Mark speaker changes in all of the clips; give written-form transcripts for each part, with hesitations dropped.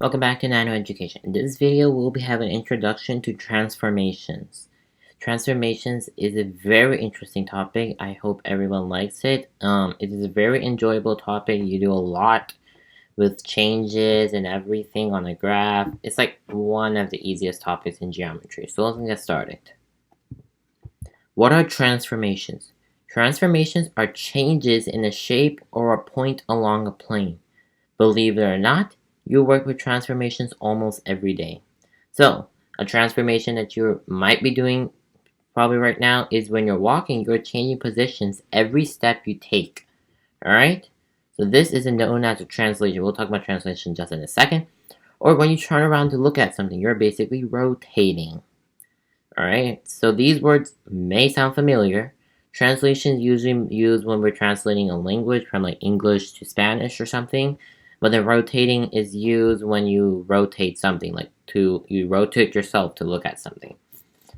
Speaker 1: Welcome back to Nano Education. In this video, we'll be having an introduction to transformations. Transformations is a very interesting topic. I hope everyone likes it. It is a very enjoyable topic. You do a lot with changes and everything on a graph. It's like one of the easiest topics in geometry. So let's get started. What are transformations? Transformations are changes in a shape or a point along a plane. Believe it or not, you work with transformations almost every day. So, a transformation that you might be doing probably right now is when you're walking, you're changing positions every step you take. Alright? So this is known as a translation. We'll talk about translation just in a second. Or when you turn around to look at something, you're basically rotating. Alright? So these words may sound familiar. Translations usually used when we're translating a language from like English to Spanish or something. But then rotating is used when you rotate something, like you rotate yourself to look at something.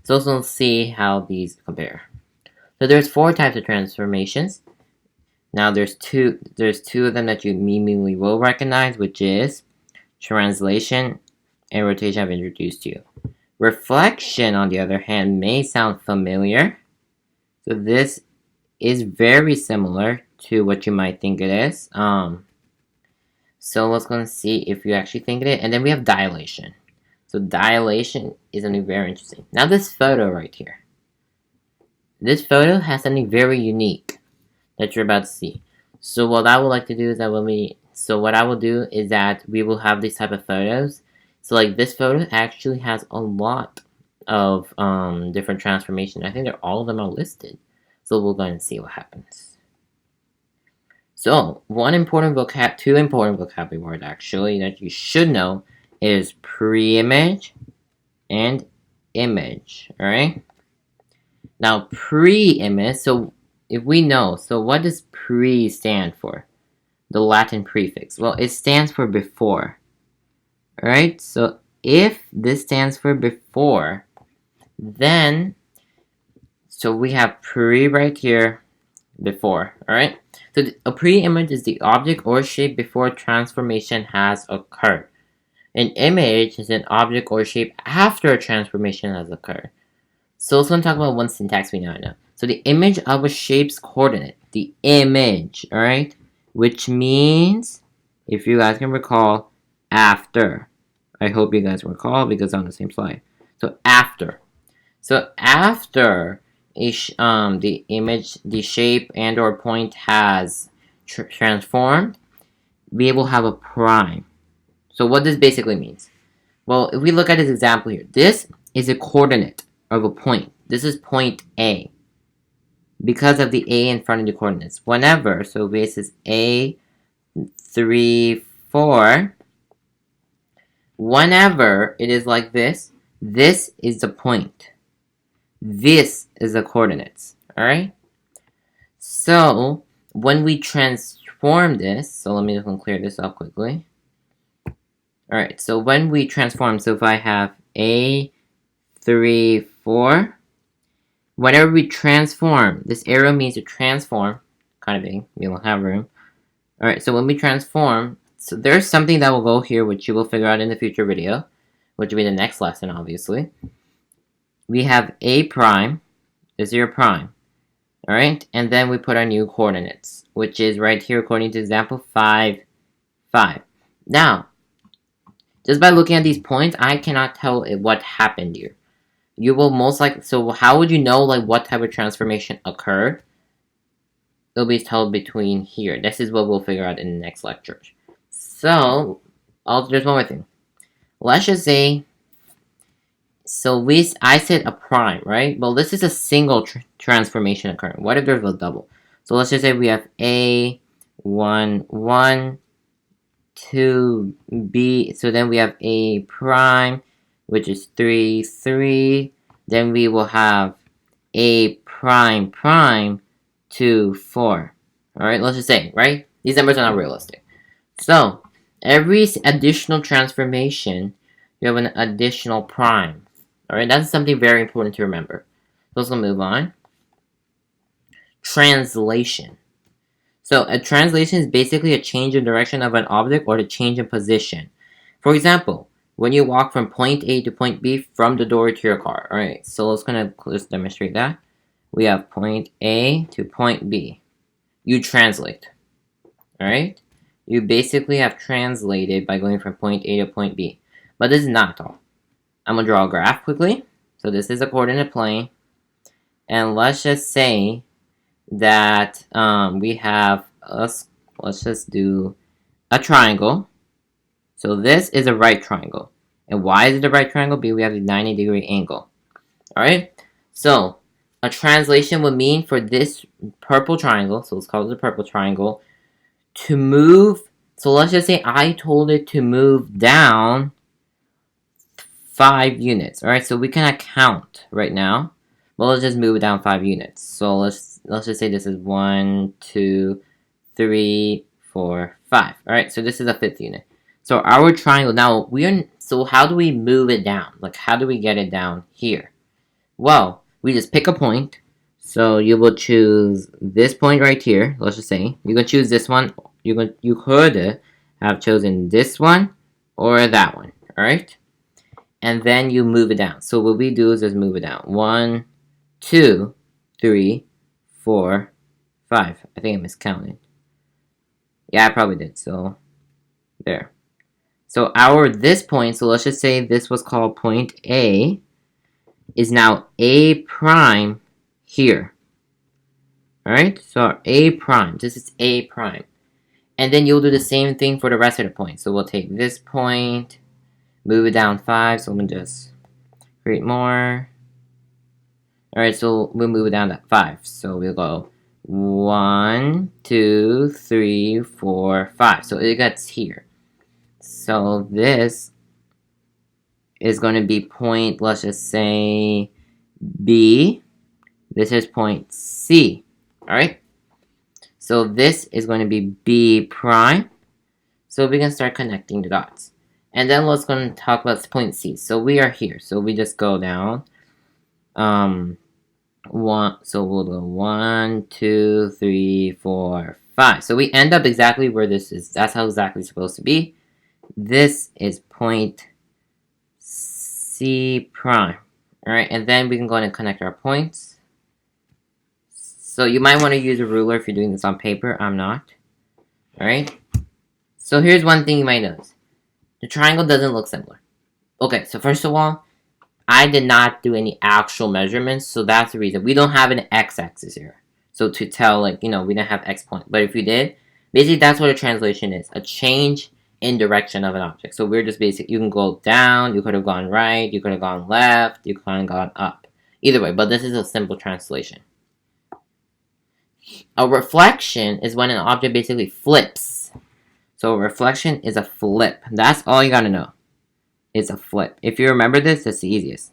Speaker 1: So let's see how these compare. So there's 4 types of transformations. Now there's two of them that you immediately will recognize, which is translation and rotation I've introduced to you. Reflection, on the other hand, may sound familiar. So this is very similar to what you might think it is. So let's go and see if you actually think it. And then we have dilation. So dilation is something very interesting. Now this photo right here. This photo has something very unique that you're about to see. So what I would like to do is that what I will do is that we will have these type of photos. So like this photo actually has a lot of different transformations. I think all of them are listed. So we'll go and see what happens. So, two important vocabulary words actually that you should know is preimage and image, alright? Now, preimage, so if we know, so what does pre stand for? The Latin prefix. Well, it stands for before, alright? So, if this stands for before, then, so we have pre right here, before, alright? So a pre-image is the object or shape before transformation has occurred. An image is an object or shape after a transformation has occurred. So let's talk about one syntax we now know. So the image of a shape's coordinate, the image, alright? Which means, if you guys can recall, after. I hope you guys recall because it's on the same slide. So after. So after the image, the shape and or point has transformed, we will have a prime. So what this basically means? Well, if we look at this example here, this is a coordinate of a point. This is point A. Because of the A in front of the coordinates. Whenever, so this is A, 3, 4. Whenever it is like this is the point. This is the coordinates, alright? So, when we transform this, so let me just clear this up quickly. Alright, so when we transform, so if I have A, 3, 4, whenever we transform, this arrow means to transform, kind of big, we don't have room. Alright, so when we transform, so there's something that will go here, which you will figure out in the future video, which will be the next lesson, obviously. We have A prime, this is your prime, alright? And then we put our new coordinates, which is right here according to example 5, 5. Now, just by looking at these points, I cannot tell what happened here. You will most likely, so how would you know like what type of transformation occurred? It'll be told between here. This is what we'll figure out in the next lecture. So, there's one more thing. Let's just say, so I said a prime, right? Well, this is a single transformation occurring. What if there's a double? So let's just say we have A, 1, 1, 2, B. So then we have A prime, which is 3, 3. Then we will have A prime, prime, 2, 4. Alright, let's just say, right? These numbers are not realistic. So, every additional transformation, you have an additional prime. Alright, that's something very important to remember. So let's move on. Translation. So a translation is basically a change in direction of an object or the change in position. For example, when you walk from point A to point B from the door to your car. Alright, so let's demonstrate that. We have point A to point B. You translate. Alright? You basically have translated by going from point A to point B. But this is not all. I'm going to draw a graph quickly. So this is a coordinate plane. And let's just say that we have let's just do a triangle. So this is a right triangle. And why is it a right triangle? Because we have a 90-degree angle. Alright? So a translation would mean for this purple triangle, so let's call it the purple triangle, to move. So let's just say I told it to move down 5 units. Alright, so we cannot count right now. Well, let's just move it down 5 units. So let's just say this is 1, 2, 3, 4, 5. Alright, so this is a 5th unit. So our triangle, now so how do we move it down? Like, how do we get it down here? Well, we just pick a point. So you will choose this point right here. Let's just say you can choose this one. You could have chosen this one or that one. Alright? And then you move it down. So what we do is just move it down. 1, 2, 3, 4, 5. I think I miscounted. Yeah, I probably did. So there. So this point, so let's just say this was called point A, is now A prime here. Alright, so A prime, this is A prime. And then you'll do the same thing for the rest of the points. So we'll take this point, move it down 5, so I'm going to just create more. Alright, so we'll move it down to 5. So we'll go 1, 2, 3, 4, 5. So it gets here. So this is going to be point, let's just say, B. This is point C. Alright? So this is going to be B prime. So we can start connecting the dots. And then let's go and talk about point C. So we are here. So we just go down. So we'll go 1, 2, 3, 4, 5. So we end up exactly where this is. That's how exactly it's supposed to be. This is point C prime. Alright, and then we can go ahead and connect our points. So you might want to use a ruler if you're doing this on paper. I'm not. Alright. So here's one thing you might notice. The triangle doesn't look similar. Okay, so first of all, I did not do any actual measurements, so that's the reason. We don't have an x-axis here. So to tell, like, we didn't have x point. But if we did, basically that's what a translation is. A change in direction of an object. So we're just basic. You can go down, you could have gone right, you could have gone left, you could have gone up. Either way, but this is a simple translation. A reflection is when an object basically flips. So a reflection is a flip. That's all you gotta know. It's a flip. If you remember this, that's the easiest.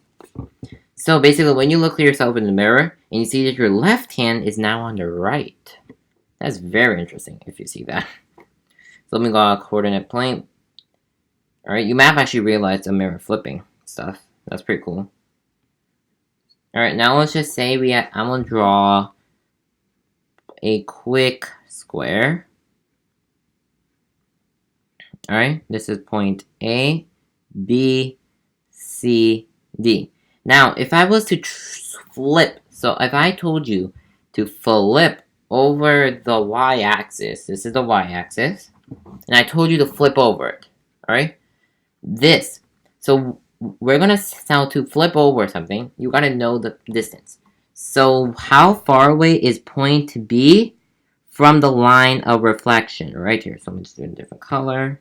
Speaker 1: So basically, when you look at yourself in the mirror, and you see that your left hand is now on the right. That's very interesting if you see that. So let me go coordinate plane. Alright, you might have actually realized a mirror flipping stuff. That's pretty cool. Alright, now let's just say I'm gonna draw a quick square. Alright, this is point A, B, C, D. Now, if I was to flip, so if I told you to flip over the y-axis, this is the y-axis, and I told you to flip over it, alright? So we're gonna now to flip over something, you gotta know the distance. So how far away is point B from the line of reflection? Right here, so I'm just doing a different color.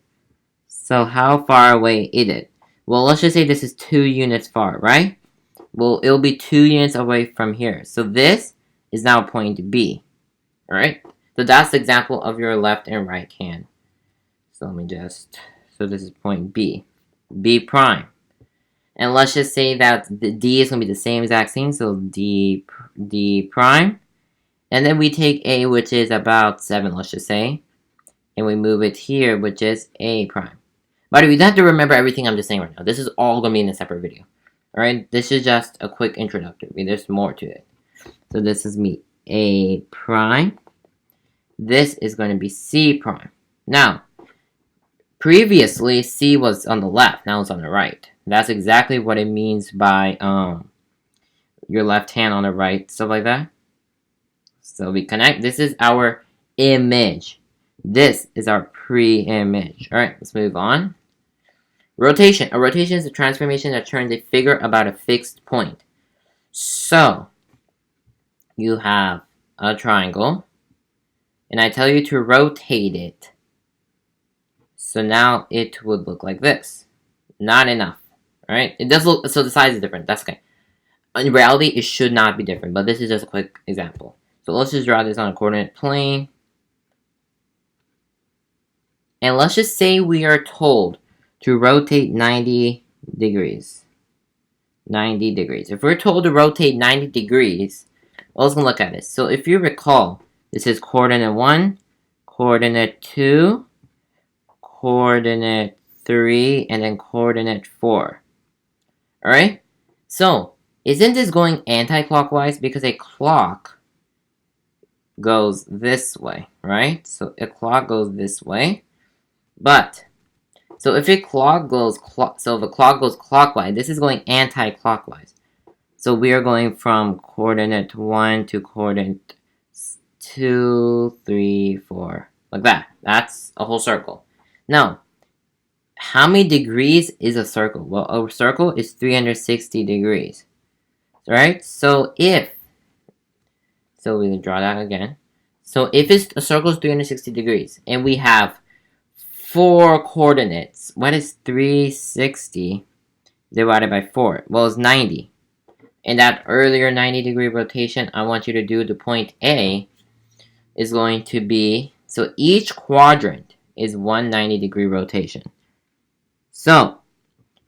Speaker 1: So how far away is it? Well, let's just say this is 2 units far, right? Well, it'll be 2 units away from here. So this is now point B. Alright? So that's the example of your left and right hand. So so this is point B. B prime. And let's just say that the D is going to be the same exact thing. So D prime. And then we take A, which is about 7, let's just say. And we move it here, which is A prime. By the way, you don't have to remember everything I'm just saying right now. This is all going to be in a separate video. Alright, this is just a quick introductory. There's more to it. So this is me, A prime. This is going to be C prime. Now, Previously, C was on the left, now it's on the right. That's exactly what it means by your left hand on the right, stuff like that. So we connect. This is our image. This is our pre-image. Alright, let's move on. Rotation. A rotation is a transformation that turns a figure about a fixed point. So, you have a triangle, and I tell you to rotate it. So now it would look like this. Not enough. Alright? It does look, so the size is different. That's okay. In reality, it should not be different, but this is just a quick example. So let's just draw this on a coordinate plane. And let's just say we are told to rotate 90 degrees. 90 degrees. If we're told to rotate 90 degrees, let's go look at this. So if you recall, this is coordinate 1, coordinate 2, coordinate 3, and then coordinate 4. Alright? So, isn't this going anti-clockwise? Because a clock goes this way, right? So a clock goes this way. But, so if a clock goes clockwise, this is going anti-clockwise. So we are going from coordinate 1 to coordinate 2, 3, 4. Like that. That's a whole circle. Now, how many degrees is a circle? Well, a circle is 360 degrees. Right? So we can draw that again. So if a circle is 360 degrees, and we have 4 coordinates, what is 360 divided by 4? Well, it's 90. In that earlier 90-degree rotation, I want you to do the point A is going to be, so each quadrant is one 90-degree rotation. So,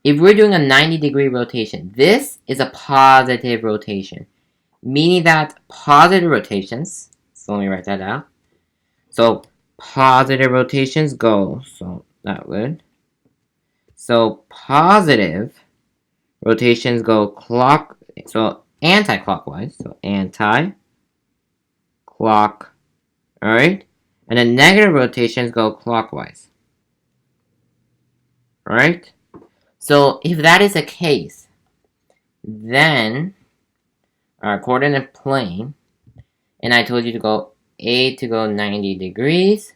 Speaker 1: if we're doing a 90-degree rotation, this is a positive rotation, meaning that positive rotations, so let me write that out. So, positive rotations go, so that would. So, positive rotations go anti-clockwise, so anti-clock, alright? And then negative rotations go clockwise, alright? So, if that is the case, then our coordinate plane, and I told you to go A to go 90 degrees,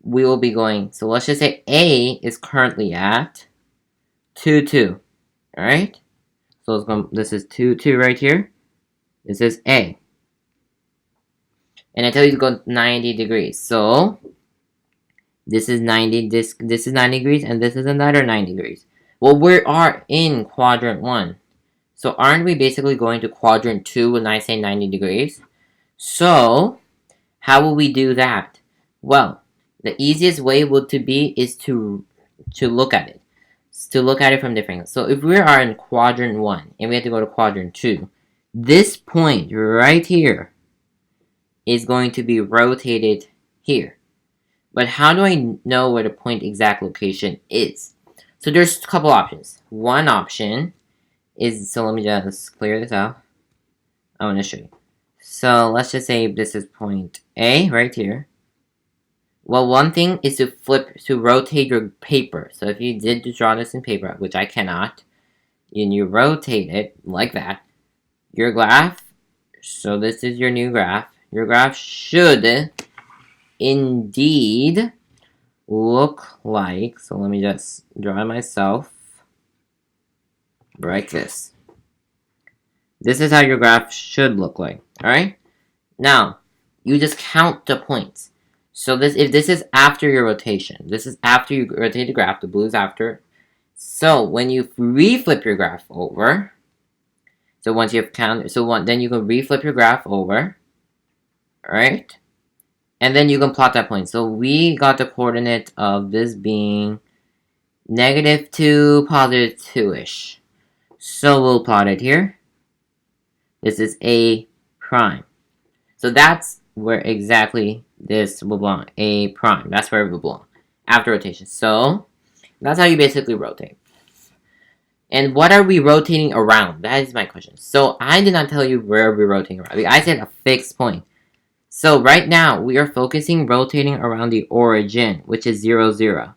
Speaker 1: we will be going, so let's just say A is currently at 2, 2, alright? So let's go, this is 2, 2 right here. This is A. And I tell you to go 90 degrees. So, this is 90, this is 90 degrees, and this is another 90 degrees. Well, we are in quadrant 1. So, aren't we basically going to quadrant 2 when I say 90 degrees? So, how will we do that? Well, the easiest way is to look at it. To look at it from different angles. So, if we are in quadrant 1, and we have to go to quadrant 2, this point right here is going to be rotated here. But how do I know where the point exact location is? So there's a couple options. One option is, so let me just clear this out. I want to show you. So let's just say this is point A right here. Well, one thing is to rotate your paper. So if you did draw this in paper, which I cannot, and you rotate it like that, your graph, so this is your new graph. Your graph should indeed look like, so let me just draw it myself, like this. This is how your graph should look like, alright? Now, you just count the points. So if this is after your rotation, this is after you rotate the graph, the blue is after. So when you reflip your graph over, so once you have counted, then you can reflip your graph over, alright? And then you can plot that point. So we got the coordinate of this being -2, +2-ish. So we'll plot it here. This is A prime. So that's where exactly this will belong. A prime. That's where it will belong after rotation. So that's how you basically rotate. And what are we rotating around? That is my question. So I did not tell you where we're rotating around. I said a fixed point. So right now we are rotating around the origin, which is 0, 0.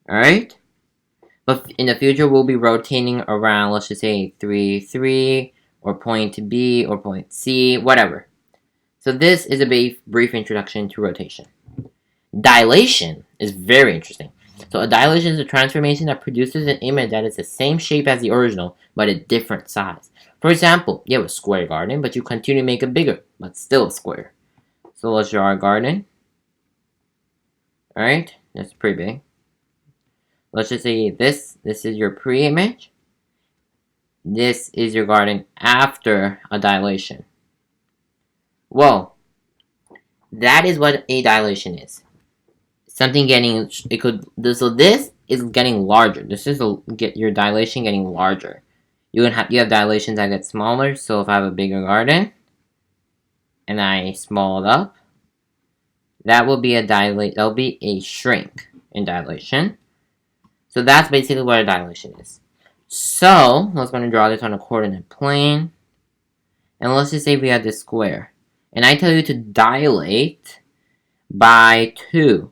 Speaker 1: Alright? But in the future, we'll be rotating around, let's just say 3, 3, or point B, or point C, whatever. So this is a brief introduction to rotation. Dilation is very interesting. So a dilation is a transformation that produces an image that is the same shape as the original, but a different size. For example, you have a square garden, but you continue to make it bigger, but still a square. So let's draw our garden. Alright, that's pretty big. Let's just say this is your pre-image. This is your garden after a dilation. Well, that is what a dilation is. Something getting, so this is getting larger. This is your dilation getting larger. You have dilations that get smaller. So if I have a bigger garden and I small it up, that will be that'll be a shrink in dilation. So that's basically what a dilation is. So let's go and draw this on a coordinate plane. And let's just say we have this square. And I tell you to dilate by 2.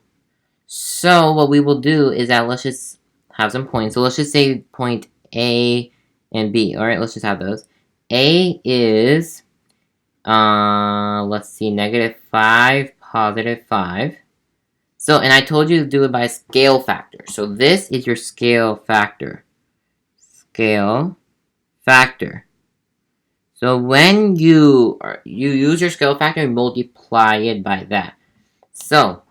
Speaker 1: So what we will do is that let's just have some points. So let's just say point A and B. Alright, let's just have those. A is, let's see, -5, +5. So, and I told you to do it by scale factor. So this is your scale factor. Scale factor. So when you use your scale factor and multiply it by that. So,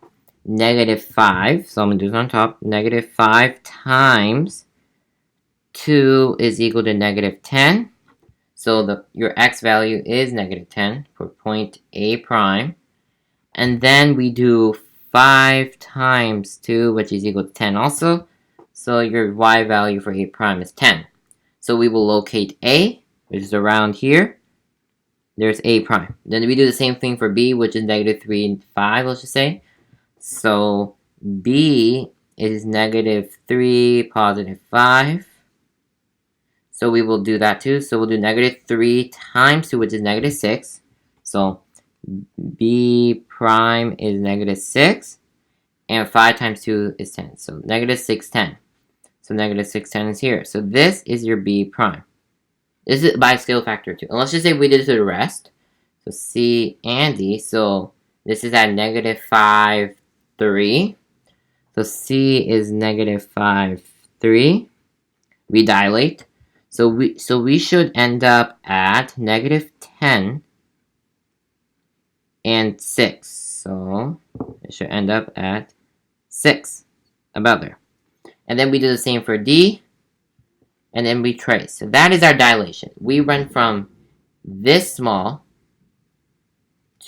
Speaker 1: -5, so I'm going to do this on top, -5 times 2 is equal to -10. So your x value is -10 for point A prime. And then we do 5 times 2, which is equal to 10 also. So your y value for A prime is 10. So we will locate A, which is around here. There's A prime. Then we do the same thing for B, which is -3 and 5, let's just say. So B is -3, +5. So we will do that too. So we'll do -3 times 2, which is -6. So B prime is -6. And 5 times 2 is 10. So -6, 10. So -6, 10 is here. So this is your B prime. This is by scale factor 2. And let's just say we did it to the rest. So C and D. So this is at -5, 3. So C is -5, 3. We dilate. So we should end up at -10 and 6. So it should end up at 6. About there. And then we do the same for D. And then we trace. So that is our dilation. We went from this small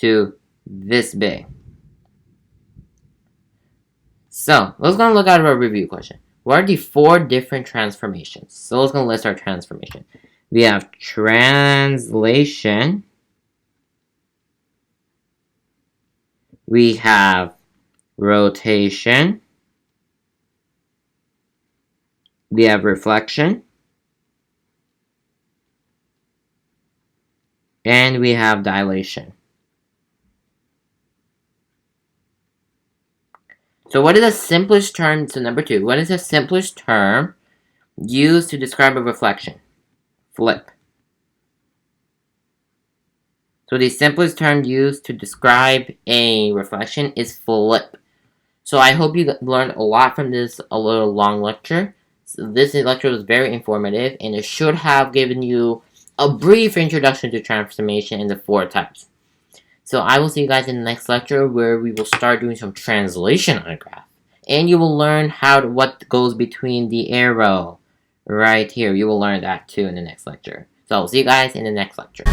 Speaker 1: to this big. So let's go and look at our review question. What are the 4 different transformations? So let's go and list our transformation. We have translation. We have rotation. We have reflection. And we have dilation. So what is the simplest term, so number 2, what is the simplest term used to describe a reflection? Flip. So the simplest term used to describe a reflection is flip. So I hope you learned a lot from this a little long lecture. So this lecture was very informative and it should have given you a brief introduction to transformation in the 4 types. So I will see you guys in the next lecture where we will start doing some translation on a graph. And you will learn what goes between the arrow right here. You will learn that too in the next lecture. So I'll see you guys in the next lecture.